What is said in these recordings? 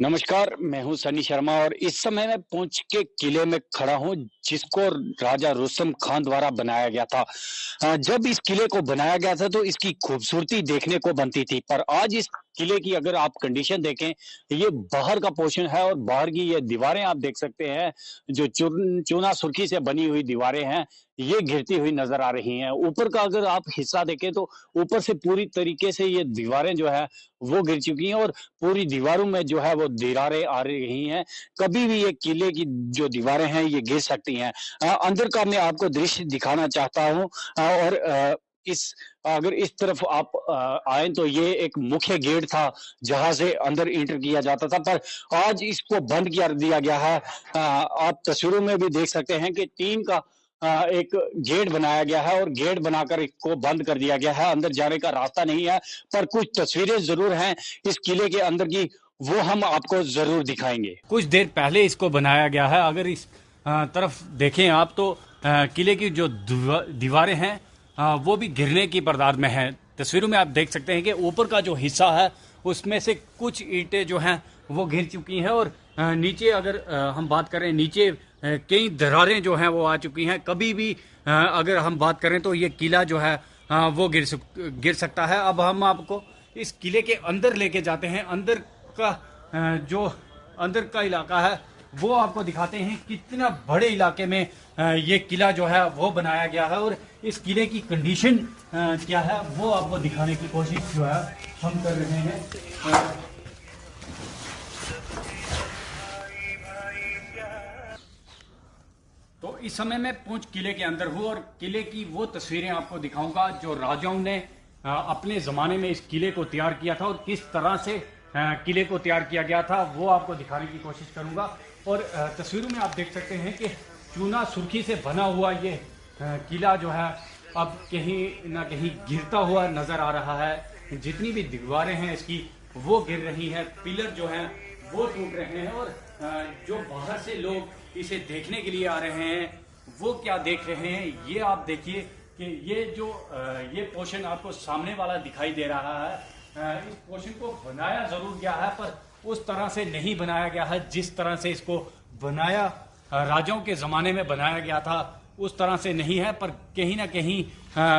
नमस्कार, मैं हूँ सनी शर्मा और इस समय मैं पुंछ के किले में खड़ा हूँ, जिसको राजा रुस्तम खान द्वारा बनाया गया था। जब इस किले को बनाया गया था, तो इसकी खूबसूरती देखने को बनती थी, पर आज इस किले की अगर आप कंडीशन देखें, ये बाहर का पोर्शन है और बाहर की ये दीवारें आप देख सकते हैं, जो चूना सुर्खी से बनी हुई दीवारें हैं, ये गिरती हुई नजर आ रही हैं। ऊपर का अगर आप हिस्सा देखें, तो ऊपर से पूरी तरीके से ये दीवारें जो है, वो गिर चुकी हैं और पूरी दीवारों में जो है वो दरारें आ रही हैं। कभी भी ये किले की जो दीवारें हैं ये गिर सकती हैं। अंदर का मैं आपको दृश्य दिखाना चाहता हूँ और इस अगर इस तरफ आप आए तो ये एक मुख्य गेट था जहां से अंदर एंटर किया जाता था, पर आज इसको बंद कर दिया गया है। आप तस्वीरों में भी देख सकते हैं कि टीन का एक गेट बनाया गया है और गेट बनाकर इसको बंद कर दिया गया है। अंदर जाने का रास्ता नहीं है, पर कुछ तस्वीरें जरूर हैं इस किले के अंदर की, वो हम आपको जरूर दिखाएंगे। कुछ देर पहले इसको बनाया गया है। अगर इस तरफ देखें आप तो किले की जो दीवारें हैं वो भी गिरने की बरदार में हैं। तस्वीरों में आप देख सकते हैं कि ऊपर का जो हिस्सा है उसमें से कुछ ईंटें जो हैं वो गिर चुकी हैं और नीचे अगर हम बात करें, नीचे कई दरारें जो हैं वो आ चुकी हैं। कभी भी अगर हम बात करें तो ये किला जो है वो गिर सकता है। अब हम आपको इस किले के अंदर लेके जाते हैं। अंदर का जो अंदर का इलाका है वो आपको दिखाते हैं। कितना बड़े इलाके में ये किला जो है वो बनाया गया है और इस किले की कंडीशन क्या है वो आपको दिखाने की कोशिश जो है हम कर रहे हैं। तो इस समय मैं पुंछ किले के अंदर हूँ और किले की वो तस्वीरें आपको दिखाऊंगा जो राजाओं ने अपने ज़माने में इस किले को तैयार किया था और किस तरह से किले को तैयार किया गया था वो आपको दिखाने की कोशिश करूंगा। और तस्वीरों में आप देख सकते हैं कि चूना सुर्खी से बना हुआ ये किला जो है अब कहीं ना कहीं गिरता हुआ नज़र आ रहा है। जितनी भी दीवारें हैं इसकी वो गिर रही हैं, पिलर जो हैं वो टूट रहे हैं और जो बाहर से लोग इसे देखने के लिए आ रहे हैं वो क्या देख रहे हैं ये आप देखिए कि ये जो ये पोर्शन आपको सामने वाला दिखाई दे रहा है, इस पोर्शन को बनाया जरूर गया है पर उस तरह से नहीं बनाया गया है जिस तरह से इसको बनाया राजाओं के ज़माने में बनाया गया था उस तरह से नहीं है। पर कहीं ना कहीं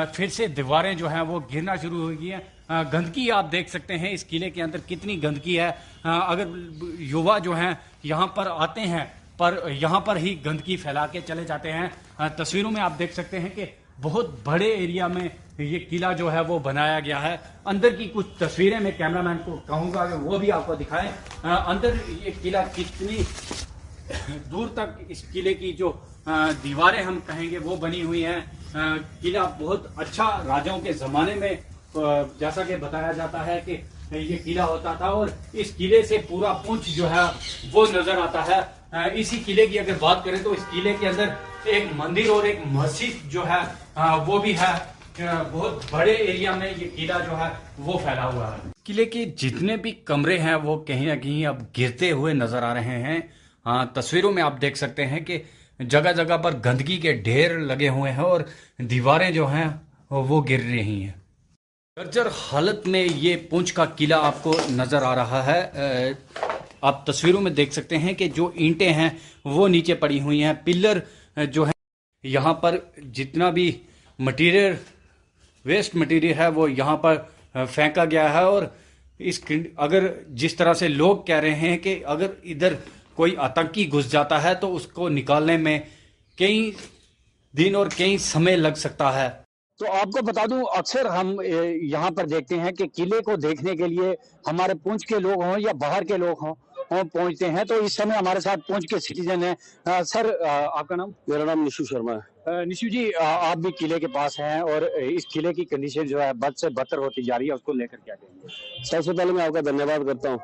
फिर से दीवारें जो हैं वो गिरना शुरू हो गई हैं। गंदगी आप देख सकते हैं इस किले के अंदर कितनी गंदगी है। अगर युवा जो हैं यहाँ पर आते हैं पर यहाँ पर ही गंदगी फैला के चले जाते हैं। तस्वीरों में आप देख सकते हैं कि बहुत बड़े एरिया में ये किला जो है वो बनाया गया है। अंदर की कुछ तस्वीरें मैं कैमरामैन को कहूँगा कि वो भी आपको दिखाएं। अंदर ये किला कितनी दूर तक इस किले की जो दीवारें हम कहेंगे वो बनी हुई हैं। किला बहुत अच्छा राजाओं के ज़माने में जैसा कि बताया जाता है कि ये किला होता था और इस किले से पूरा पुंछ जो है वो नजर आता है। इसी किले की अगर बात करें तो इस किले के अंदर एक मंदिर और एक मस्जिद जो है वो भी है। बहुत बड़े एरिया में ये किला जो है वो फैला हुआ है। किले के जितने भी कमरे हैं वो कहीं ना कहीं अब गिरते हुए नजर आ रहे हैं। तस्वीरों में आप देख सकते हैं कि जगह जगह पर गंदगी के ढेर लगे हुए हैं और दीवारें जो हैं वो गिर रही हैं। जर्जर हालत में ये पुंछ का किला आपको नजर आ रहा है। आप तस्वीरों में देख सकते हैं कि जो ईंटें हैं वो नीचे पड़ी हुई हैं। पिलर जो है यहाँ पर जितना भी मटेरियल वेस्ट मटेरियल है वो यहाँ पर फेंका गया है और इस अगर जिस तरह से लोग कह रहे हैं कि अगर इधर कोई आतंकी घुस जाता है तो उसको निकालने में कई दिन और कई समय लग सकता है। तो आपको बता दूं, अक्सर हम यहाँ पर देखते हैं कि किले को देखने के लिए हमारे पुंछ के लोग हों या बाहर के लोग हों पहुंचते हैं। तो इस समय हमारे साथ पुंछ के सिटीजन हैं। सर, आपका नाम? मेरा नाम निशु शर्मा है। निशु जी, आप भी किले के पास हैं और इस किले की कंडीशन जो है बद से बदतर होती जा रही है, उसको लेकर क्या कहेंगे? सबसे पहले मैं आपका धन्यवाद करता हूँ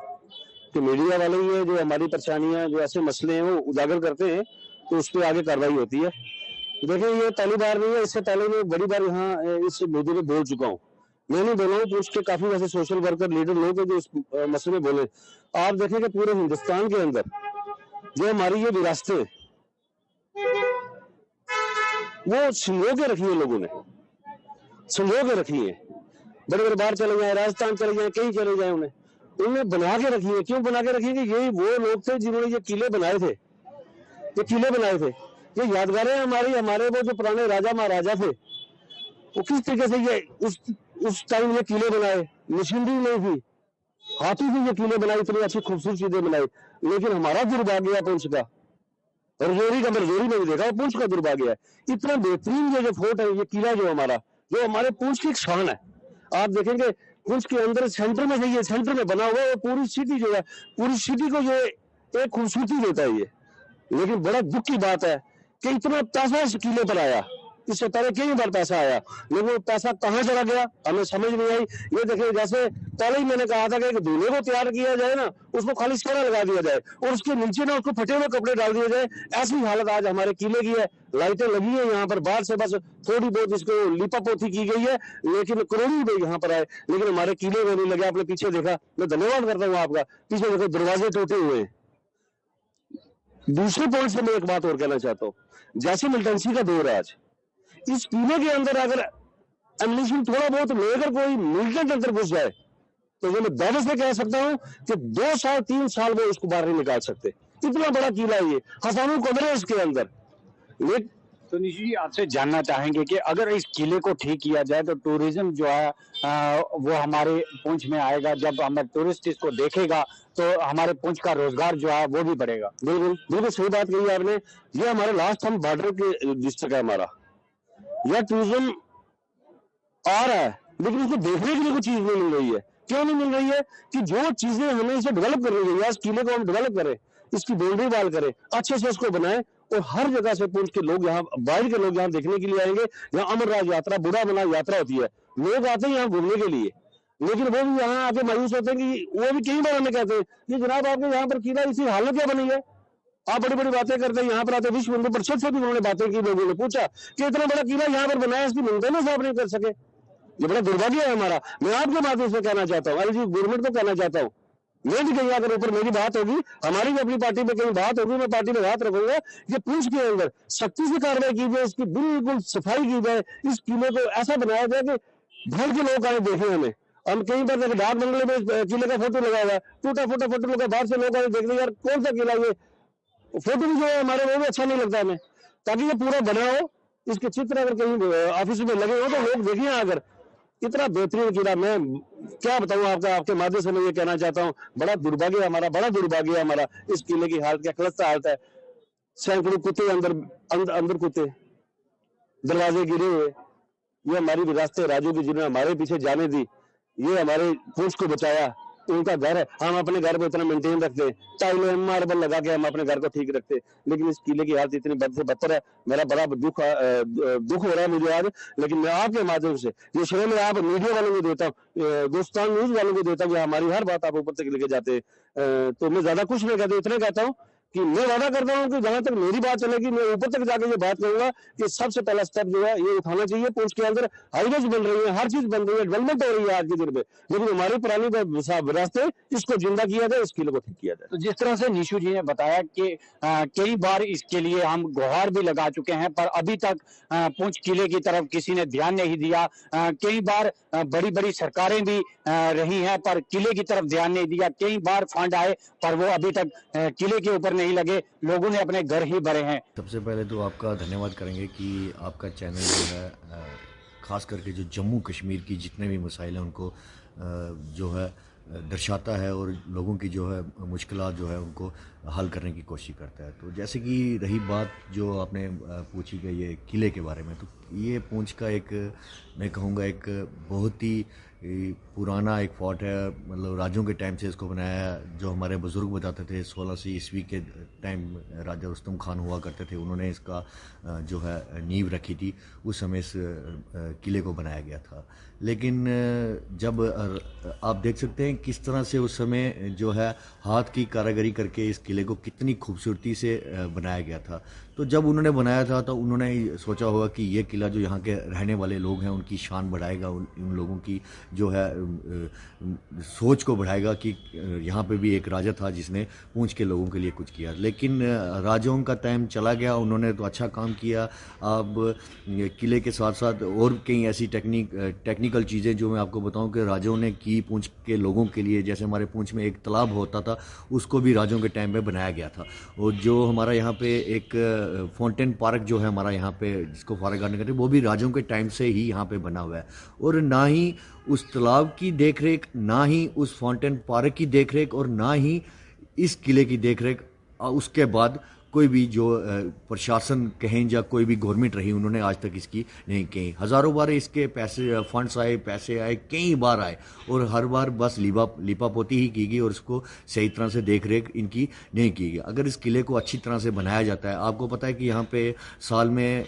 कि मीडिया वाले ये जो हमारी परेशानियां जो ऐसे मसले हैं वो उजागर करते हैं तो उस पर आगे कार्रवाई होती है। देखिए, ये पहली बार नहीं है, इससे पहले मैं बड़ी बार यहाँ इस मुद्दे पे बोल चुका हूँ। मैं नहीं बोला हूँ, पुलिस के काफी वैसे सोशल वर्कर लीडर लोग हैं जो इस मसले में बोले। आप देखें कि पूरे हिंदुस्तान के अंदर जो हमारी ये विरासतें वो संजो के रखी है, लोगों ने संजो के रखी है। बड़े बड़े बाहर चले जाए, राजस्थान चले जाए, कहीं चले जाए, उन्हें उन्होंने बना के रखी है। क्यों बना के रखी है? यही वो लोग थे जिन्होंने ये किले बनाए थे, ये किले बनाए थे। ये यादगारें हमारी, हमारे वो जो पुराने राजा महाराजा थे वो किस तरीके से ये उस टाइम ये किले बनाए। मशीनरी नहीं थी, हाथी से ये किले बनाई, इतनी अच्छी खूबसूरत चीजें बनाई। लेकिन हमारा दुर्भाग्य है पुंछ का, रजौरी का रजौरी में भी देखा, पुंछ का दुर्भाग्य है। इतना बेहतरीन ये जो फोर्ट है, ये किला जो हमारा, जो हमारे पुंछ की एक शान है। आप देखेंगे पुंछ के अंदर सेंटर में, ये सेंटर में बना हुआ है, वो पूरी सिटी जो है, पूरी सिटी को जो एक खूबसूरती देता है ये। लेकिन बड़ा दुख की बात है कि इतना पैसा इस किले पर आया, इससे पहले कई बार पैसा आया, लेकिन वो पैसा कहाँ चला गया हमें समझ नहीं आई। ये देखिए, जैसे पहले ही मैंने कहा था कि एक दूल्हे को तैयार किया जाए ना, उसको खाली सेहरा लगा दिया जाए और उसके नीचे ना उसको फटे हुए कपड़े डाल दिए जाए। ऐसी हालत आज हमारे किले की है। लाइटें लगी है यहाँ पर, बाहर से बस थोड़ी बहुत इसको लिपा पोती की गई है, लेकिन करोड़ों रुपए यहाँ पर आए, लेकिन हमारे किले में नहीं लगे। आपने पीछे देखा, मैं धन्यवाद करता हूँ आपका, पीछे देखो दरवाजे टूटे हुए हैं। दूसरे पॉइंट से मैं एक बात और कहना चाहता हूँ, जैसे मिलिटेंसी का दौर है आज, इस किले के अंदर अगर एम्युनिशन थोड़ा बहुत लेकर कोई मिलिटेंट अंदर घुस जाए तो ये मैं दावे से कह सकता हूँ कि 2 साल 3 साल में उसको बाहर नहीं निकाल सकते। इतना बड़ा किला है ये, हजारों कमरे हैं इसके अंदर। तो निशु जी, आपसे जानना चाहेंगे कि अगर इस किले को ठीक किया जाए तो टूरिज्म जो है वो हमारे पुंछ में आएगा। जब हमारे टूरिस्ट इसको देखेगा तो हमारे पुंछ का रोजगार जो है वो भी बढ़ेगा। बिल्कुल बिल्कुल सही बात कही आपने। ये हमारे लास्ट हम बॉर्डर के डिस्ट्रिक्ट है हमारा, यह टूरिज्म आ रहा है, लेकिन उसको देखने के लिए कोई चीज नहीं मिल रही है। क्यों नहीं मिल रही है? कि जो चीजें हमें इसे डेवलप करनी चाहिए, इस किले को हम डेवलप करें, इसकी बाउंड्री वाल करें, अच्छे से उसको बनाएं, और हर जगह से पुंछ के लोग यहाँ, बाहर के लोग यहाँ देखने के लिए आएंगे। यहाँ अमरराज यात्रा, बुरा मना यात्रा होती है, लोग आते हैं यहाँ घूमने के लिए, लेकिन वो भी यहाँ आके मायूस होते हैं कि वो भी कई बार हमें कहते हैं कि जनाब आपके यहाँ पर किला इसी हालत क्या बनी है, आप बड़ी बड़ी बातें करते हैं। यहाँ पर आते विश्व हिंदू परिषद से भी उन्होंने बातें की, लोगों ने पूछा कि इतना बड़ा किला यहाँ पर बनाया, इसकी मेंटेनेंस आप नहीं कर सके। ये बड़ा दुर्भाग्य है हमारा। मैं आपके माध्यम से कहना चाहता हूँ, अरे जी गवर्नमेंट को कहना चाहता हूँ, मैं भी कहीं अगर ऊपर मेरी बात होगी, हमारी भी अपनी पार्टी में कहीं बात होगी, मैं पार्टी में हाथ रखूंगा, ये पुंछ के अंदर सख्ती से कार्रवाई की जाए, इसकी बिल्कुल सफाई की जाए, इस किले को ऐसा बनाया जाए कि भर के लोग आए देखे हमें। हम कहीं पर डाक बंगले में किले का फोटो लगा हुआ है, टूटा फूटा फोटो लगा, बाहर से लोग आए देखते यार कौन सा किला ये, फोटो भी जो है हमारे वो भी अच्छा नहीं लगता हमें। ताकि ये पूरा बना हो, इसके चित्र अगर कहीं ऑफिस में लगे हो तो लोग देखें। अगर इतना बेहतरीन किला, मैं क्या बताऊं आपका, आपके माध्यम से मैं ये कहना चाहता हूं, बड़ा दुर्भाग्य है हमारा, बड़ा दुर्भाग्य है हमारा। इस किले की हालत क्या खलस्ता हालत है, सैकड़ों कुत्ते अंदर कुत्ते, दरवाजे गिरे हुए। ये हमारी विरासत राजू की, जिन्होंने हमारे पीछे जाने दी, ये हमारे पुंछ को बचाया, उनका घर है। हम अपने घर को इतना मेंटेन रखते हैं, टाइलें मार्बल लगा के हम अपने घर को ठीक रखते हैं, लेकिन इस किले की हालत इतनी बद से बदतर है। मेरा बड़ा दुख हो रहा है मुझे आज, लेकिन मैं आपके माध्यम से ये श्रेय मैं आप मीडिया वालों को देता हूँ, दोस्तान न्यूज वालों को देता हूँ, हमारी हर बात आप ऊपर तक लेके जाते हैं। तो मैं ज्यादा कुछ नहीं कहता, इतना कहता हूँ कि मैं वादा करता हूँ कि जहां तक मेरी बात चलेगी, मैं ऊपर तक जाके ये बात करूंगा कि सबसे पहला स्टेप जो है ये उठाना चाहिए। पुंछ के अंदर हाईवेज बन रही है, हर चीज बन रही है, डेवलपमेंट हो रही है आज के दिन में, लेकिन हमारी पुरानी विरासतें, इसको जिंदा किया जाए, इस किले को ठीक किया जाए। तो जिस तरह से निशु जी ने बताया कि कई बार इसके लिए हम गुहार भी लगा चुके हैं, पर अभी तक पुंछ किले की तरफ किसी ने ध्यान नहीं दिया। कई बार बड़ी बड़ी सरकारें भी रही हैं, पर किले की तरफ ध्यान नहीं दिया। कई बार फंड आए पर वो अभी तक किले के ऊपर नहीं लगे, लोगों ने अपने घर ही भरे हैं। सबसे पहले तो आपका धन्यवाद करेंगे कि आपका चैनल जो है ख़ास करके जो जम्मू कश्मीर की जितने भी मसाइल हैं उनको जो है दर्शाता है और लोगों की जो है मुश्किलात जो है उनको हल करने की कोशिश करता है। तो जैसे कि रही बात जो आपने पूछी कि ये किले के बारे में, तो ये पुंछ का एक, मैं कहूँगा एक बहुत ही पुराना एक फोर्ट है। मतलब राजों के टाइम से इसको बनाया, जो हमारे बुज़ुर्ग बताते थे 1600 ईस्वी के टाइम राजा रुस्तम खान हुआ करते थे, उन्होंने इसका जो है नींव रखी थी, उस समय इस किले को बनाया गया था। लेकिन जब आप देख सकते हैं किस तरह से उस समय जो है हाथ की कारीगरी करके इस किले को कितनी खूबसूरती से बनाया गया था। तो जब उन्होंने बनाया था तो उन्होंने सोचा होगा कि ये किला जो यहाँ के रहने वाले लोग हैं उनकी शान बढ़ाएगा, उन लोगों की जो है सोच को बढ़ाएगा कि यहाँ पे भी एक राजा था जिसने पूंछ के लोगों के लिए कुछ किया। लेकिन राजाओं का टाइम चला गया, उन्होंने तो अच्छा काम किया। अब किले के साथ साथ और कई ऐसी टेक्निकल चीज़ें जो मैं आपको बताऊं कि राजाओं ने की पूंछ के लोगों के लिए। जैसे हमारे पूंछ में एक तालाब होता था, उसको भी राजाओं के टाइम पे बनाया गया था। और जो हमारा यहाँ पे एक फाउंटेन पार्क जो है हमारा यहाँ पे, जिसको फॉरेस्ट गार्डन कहते हैं, वो भी राजाओं के टाइम से ही यहाँ पे बना हुआ है। और ना ही उस तालाब की देखरेख, ना ही उस फाउंटेन पार्क की देखरेख, और ना ही इस किले की देखरेख उसके बाद कोई भी जो प्रशासन कहें या कोई भी गवर्नमेंट रही, उन्होंने आज तक इसकी नहीं की। हज़ारों बार इसके पैसे फंड्स आए, पैसे आए, कई बार आए, और हर बार बस लिपापोती ही की गई और इसको सही तरह से देख रेख इनकी नहीं की गई। अगर इस किले को अच्छी तरह से बनाया जाता है, आपको पता है कि यहाँ पे साल में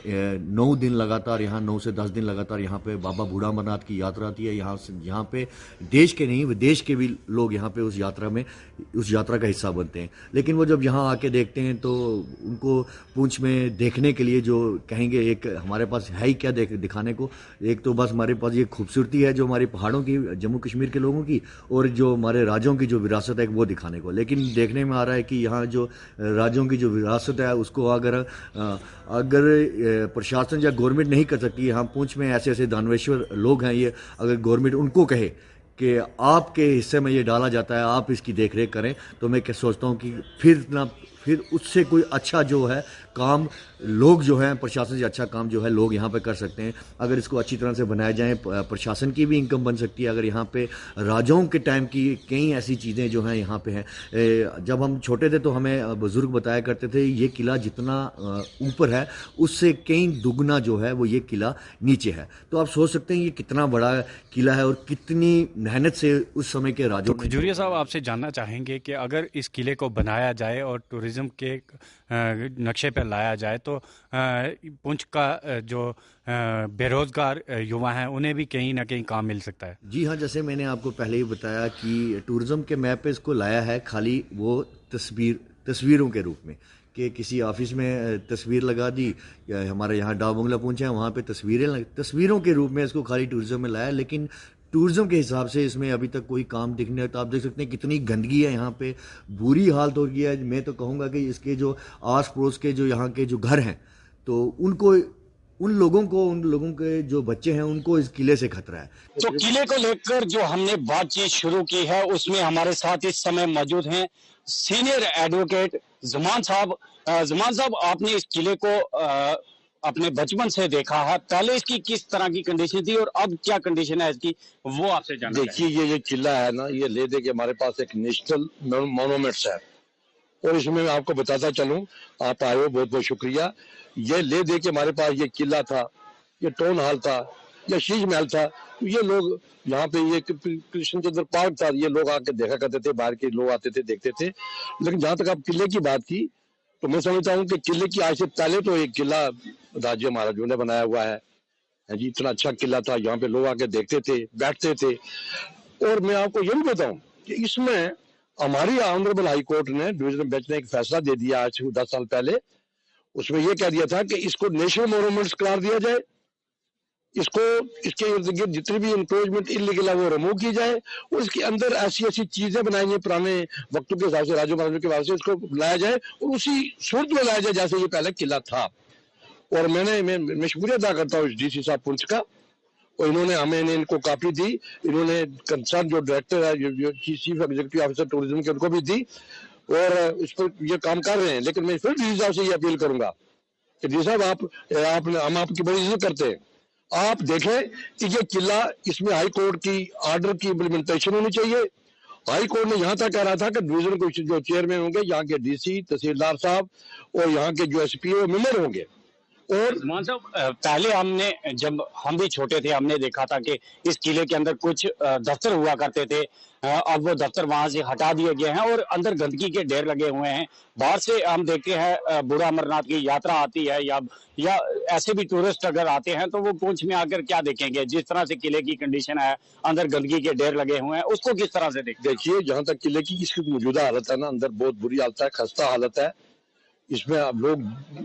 9 दिन लगातार, यहाँ 9 से 10 दिन लगातार यहाँ पे बाबा बूढ़ा अमरनाथ की यात्रा आती है। यहाँ पे देश के नहीं, विदेश के भी लोग यहाँ पे उस यात्रा का हिस्सा बनते हैं। लेकिन वो जब यहाँ आके देखते हैं तो उनको पूंछ में देखने के लिए जो कहेंगे, एक हमारे पास है ही क्या दिखाने को। एक तो बस हमारे पास ये खूबसूरती है जो हमारी पहाड़ों की, जम्मू कश्मीर के लोगों की, और जो हमारे राज्यों की जो विरासत है वो दिखाने को। लेकिन देखने में आ रहा है कि यहाँ जो राज्यों की जो विरासत है उसको अगर प्रशासन या गवर्नमेंट नहीं कर सकती, यहाँ पूंछ में ऐसे ऐसे दानवेश्वर लोग हैं, ये अगर गवर्नमेंट उनको कहे कि आपके हिस्से में ये डाला जाता है, आप इसकी देखरेख करें, तो मैं क्या सोचता हूँ कि फिर उससे कोई अच्छा जो है काम लोग जो हैं, प्रशासन से अच्छा काम जो है लोग यहाँ पे कर सकते हैं। अगर इसको अच्छी तरह से बनाया जाए, प्रशासन की भी इनकम बन सकती है। अगर यहाँ पे राजाओं के टाइम की कई ऐसी चीज़ें जो हैं यहाँ पे हैं। जब हम छोटे थे तो हमें बुजुर्ग बताया करते थे ये किला जितना ऊपर है उससे कई दुगना जो है वो ये किला नीचे है। तो आप सोच सकते हैं ये कितना बड़ा किला है और कितनी मेहनत से उस समय के राजाओं ने। खजूरिया साहब, आपसे जानना चाहेंगे कि अगर इस किले को बनाया जाए और टूरिज्म के नक्शे पर लाया जाए तो पुंछ का जो बेरोजगार युवा हैं उन्हें भी कहीं ना कहीं काम मिल सकता है। जी हाँ, जैसे मैंने आपको पहले ही बताया कि टूरिज्म के मैप पे इसको लाया है खाली वो तस्वीरों के रूप में, कि किसी ऑफिस में तस्वीर लगा दी, या हमारे यहाँ डाक बंगला पहुंचे हैं वहाँ पे तस्वीरों के रूप में इसको खाली टूरिज्म में लाया। लेकिन टूरिज्म के हिसाब से इसमें अभी तक कोई काम दिखने, तो आप देख सकते हैं कितनी गंदगी है यहाँ पे, बुरी हालत हो गया है। मैं तो कहूँगा कि इसके जो आस पड़ोस के जो यहाँ के जो घर हैं, तो उन लोगों के जो बच्चे हैं उनको इस किले से खतरा है। तो किले को लेकर जो हमने बातचीत शुरू की है उसमें हमारे साथ इस समय मौजूद हैं सीनियर एडवोकेट ज़मान साहब। ज़मान साहब, आपने इस किले को अपने बचपन से देखा है, पहले इसकी किस तरह की कंडीशन थी और अब क्या कंडीशन है इसकी, वो आपसे जानना है। देखिए, ये जो किला है ना, ये ले दे के हमारे पास एक नेशनल मोनूमेंट्स है, और इसमें मैं आपको बताता चलूं, आप आए हो, बहुत बहुत शुक्रिया। ये ले दे के हमारे पास ये किला था, ये टाउन हॉल था, ये शीश महल था। ये लोग यहाँ पे, ये कृष्ण चंद्र पार्क था, ये लोग आके देखा करते थे, बाहर के लोग आते थे, देखते थे। लेकिन जहां तक आप किले की बात की, तो मैं समझता हूँ कि किले की आज से पहले तो एक किला राजा महाराजों ने बनाया हुआ है जी। इतना अच्छा किला था, यहाँ पे लोग आके देखते थे, बैठते थे। और मैं आपको ये भी बताऊं कि इसमें हमारी ऑनरेबल हाई कोर्ट ने, डिवीजन बेंच ने एक फैसला दे दिया आज 10 साल पहले। उसमें यह कह दिया था कि इसको नेशनल मोनूमेंट्स करार दिया जाए, इसको, इसके इर्द गिर्द जितनी भी इंक्रोचमेंट इलीगल है वो रिमूव की जाए, और इसके अंदर ऐसी ऐसी चीजें बनाई जाए पुराने वक्तों के हिसाब से, राजा महाराजों के हिसाब से इसको लाया जाए और उसी सूरत में लाया जाए जैसे ये पहले किला था। और मैं शुक्रिया अदा करता हूँ डीसी साहब पुंछ का, और इन्होंने इनको कॉपी दी, इन्होंने कंसर्न जो डायरेक्टर है, जो चीफ एग्जीक्यूटिव ऑफिसर टूरिज्म के, उनको भी दी, और इस पर ये काम कर रहे हैं। लेकिन मैं फिर डीसी साहब से ये अपील करूंगा कि डीसी साहब, हम आपकी बड़ी इज्जत करते हैं, आप देखें कि ये किला, इसमें हाई कोर्ट की ऑर्डर की इम्प्लीमेंटेशन होनी चाहिए। हाई कोर्ट ने यहाँ तक कह रहा था कि डिवीजन को जो चेयरमैन होंगे, यहाँ के डीसी, तहसीलदार साहब और यहाँ के जो एसपीओ मेंबर होंगे। और मान साहब, पहले हमने, जब हम भी छोटे थे, हमने देखा था कि इस किले के अंदर कुछ दफ्तर हुआ करते थे, अब वो दफ्तर वहां से हटा दिए गए हैं और अंदर गंदगी के ढेर लगे हुए हैं। बाहर से हम देखते हैं बूढ़ा अमरनाथ की यात्रा आती है, या ऐसे भी टूरिस्ट अगर आते हैं तो वो पूंछ में आकर क्या देखेंगे, जिस तरह से किले की कंडीशन है, अंदर गंदगी के ढेर लगे हुए हैं, उसको किस तरह से देखिए, जहां तक किले की इसकी मौजूदा हालत है ना, अंदर बहुत बुरी हालत है, खस्ता हालत है। इसमें आप लोग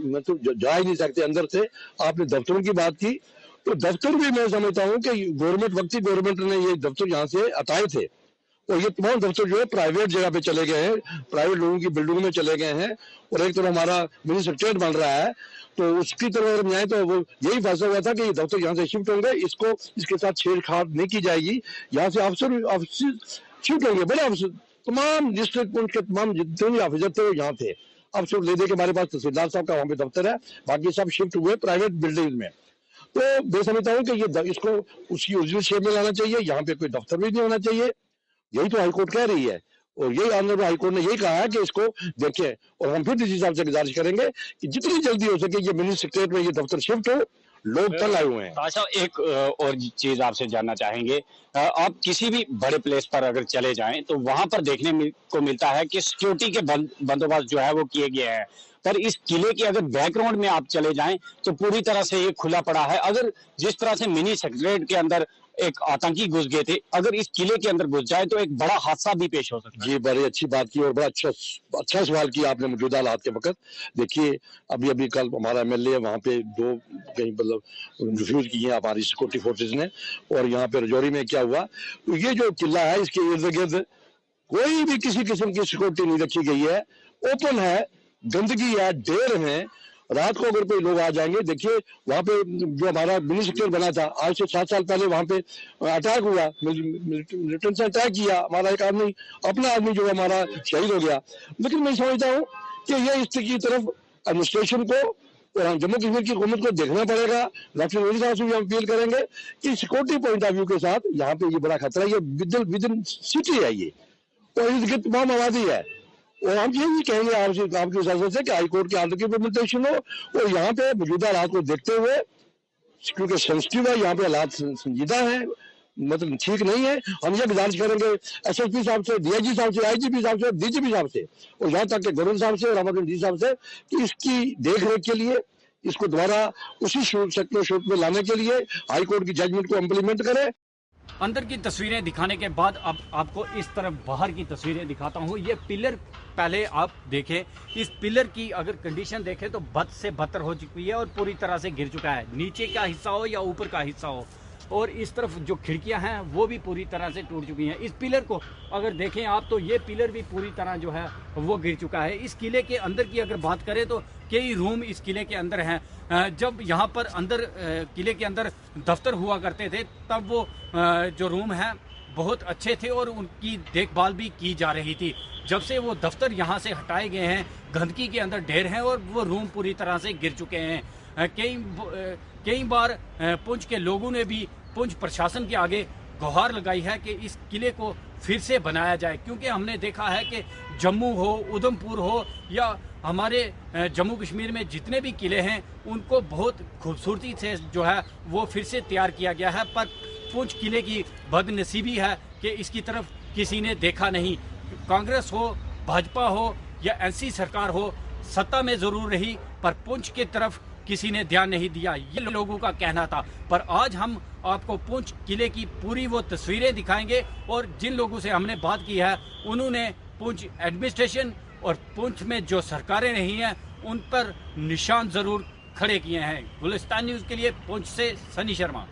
मतलब जा ही नहीं सकते अंदर से। आपने दफ्तरों की बात की, तो दफ्तर भी मैं समझता हूँ कि गवर्नमेंट, वक्ती गवर्नमेंट ने ये दफ्तर यहाँ से हटाए थे, और ये तमाम दफ्तर जो है प्राइवेट जगह पे चले गए हैं, प्राइवेट लोगों की बिल्डिंगों में चले गए हैं, और एक तरफ हमारा मिनी सेक्रेटरीट बन रहा है। तो उसकी तरफ अगर जाए तो वो यही फैसला हुआ था कि ये दफ्तर यहाँ से शिफ्ट होंगे, इसको इसके साथ छेड़छाड़ नहीं की जाएगी। यहाँ से अफसर शिफ्ट होंगे, बड़े अफसर, तमाम डिस्ट्रिक्ट पुलिस के तमाम जितने भी ऑफिसर थे वो यहाँ थे। अब सिर्फ ले दे के हमारे पास तहसीलदार साहब का वहाँ पे दफ्तर है, बाकी सब शिफ्ट हुए प्राइवेट बिल्डिंग में। तो मैं समझता हूँ कि ये इसको उसकी ओरिजिनल शेप में लाना चाहिए, यहाँ पे कोई दफ्तर भी नहीं होना चाहिए। यही तो हाईकोर्ट कह रही है, और यही ऑनरेबल हाईकोर्ट ने यही कहा है कि इसको देखें, और हम फिर इसी हिसाब से गुजारिश करेंगे कि जितनी जल्दी हो सके ये मिनी सेक्रेटरीट में ये दफ्तर शिफ्ट हो। लोग तंग आए हुए हैं। ताशा, एक और चीज आपसे जानना चाहेंगे, आप किसी भी बड़े प्लेस पर अगर चले जाएं तो वहां पर देखने को मिलता है कि सिक्योरिटी के बंदोबस्त जो है वो किए गए हैं, पर इस किले के अगर बैकग्राउंड में आप चले जाएं तो पूरी तरह से ये खुला पड़ा है। अगर जिस तरह से मिनी सेक्रेटरीट के अंदर एक आतंकी घुस गए थे, अगर इस किले के अंदर घुस जाए तो एक बड़ा हादसा भी पेश हो सकता है। जी, बड़ी अच्छी बात की और बड़ा अच्छा सवाल किया आपने मौजूदा हालात के वक्त। देखिए, अभी कल हमारा एमएलए वहाँ पे दो कहीं मतलब रिफ्यूज किए हमारी सिक्योरिटी फोर्सेज ने, और यहाँ पे रजौरी में क्या हुआ, तो ये जो किला है इसके इर्द गिर्द कोई भी किसी किस्म की सिक्योरिटी नहीं रखी गई है, ओपन है, गंदगी है, ढेर है। रात को अगर कोई लोग आ जाएंगे, देखिए वहाँ पे जो हमारा मिनी सेक्टर बना था, आज से 7 साल पहले वहाँ पे अटैक हुआ, मिलिटेंट से अटैक किया, हमारा एक आदमी, अपना आदमी जो हमारा शहीद हो गया। लेकिन मैं समझता हूँ कि ये इसकी तरफ एडमिनिस्ट्रेशन को और जम्मू कश्मीर की हुकूमत को देखना पड़ेगा। लेफ्टिनेंट गवर्नर साहब से भी हम अपील करेंगे कि सिक्योरिटी पॉइंट ऑफ व्यू के साथ यहाँ पे ये बड़ा खतरा है, ये विद इन सिटी है ये, और इसकी तमाम आबादी है। और हम यही कहेंगे आपकी इजाजत से कि हाईकोर्ट के आर्डर की इम्प्लीमेंटेशन हो, और यहाँ पे मौजूदा हालात को देखते हुए, क्योंकि सेंसिटिव है, यहाँ पे हालात संजीदा है, मतलब ठीक नहीं है, हम ये गुजारिश करेंगे एसएसपी साहब से, डीआईजी साहब से, आईजीपी साहब से, डीजीपी साहब से, और यहाँ तक के गवर्नर साहब से और अमर डी साहब से कि इसकी देख रेख के लिए, इसको दोबारा उसी शूट में लाने के लिए हाईकोर्ट की जजमेंट को इम्प्लीमेंट करें। अंदर की तस्वीरें दिखाने के बाद अब आपको इस तरफ बाहर की तस्वीरें दिखाता हूँ। ये पिलर पहले आप देखें, इस पिलर की अगर कंडीशन देखें तो बद से बदतर हो चुकी है और पूरी तरह से गिर चुका है, नीचे का हिस्सा हो या ऊपर का हिस्सा हो। और इस तरफ जो खिड़कियां हैं वो भी पूरी तरह से टूट चुकी हैं। इस पिलर को अगर देखें आप तो ये पिलर भी पूरी तरह जो है वो गिर चुका है। इस किले के अंदर की अगर बात करें तो कई रूम इस किले के अंदर हैं। जब यहाँ पर अंदर किले के अंदर दफ्तर हुआ करते थे तब वो जो रूम हैं बहुत अच्छे थे और उनकी देखभाल भी की जा रही थी। जब से वो दफ्तर यहाँ से हटाए गए हैं, गंदगी के अंदर ढेर हैं और वो रूम पूरी तरह से गिर चुके हैं। कई बार पुंछ के लोगों ने भी पुंछ प्रशासन के आगे गुहार लगाई है कि इस किले को फिर से बनाया जाए, क्योंकि हमने देखा है कि जम्मू हो, उधमपुर हो या हमारे जम्मू कश्मीर में जितने भी किले हैं उनको बहुत खूबसूरती से जो है वो फिर से तैयार किया गया है, पर पुंछ किले की बदनसीबी है कि इसकी तरफ किसी ने देखा नहीं। कांग्रेस हो, भाजपा हो या एनसी सरकार हो, सत्ता में जरूर रही पर पुंछ की तरफ किसी ने ध्यान नहीं दिया, ये लोगों का कहना था। पर आज हम आपको पुंछ किले की पूरी वो तस्वीरें दिखाएंगे और जिन लोगों से हमने बात की है उन्होंने पुंछ एडमिनिस्ट्रेशन और पुंछ में जो सरकारें रही हैं उन पर निशान जरूर खड़े किए हैं। गुलिस्तान न्यूज़ के लिए पुंछ से सनी शर्मा।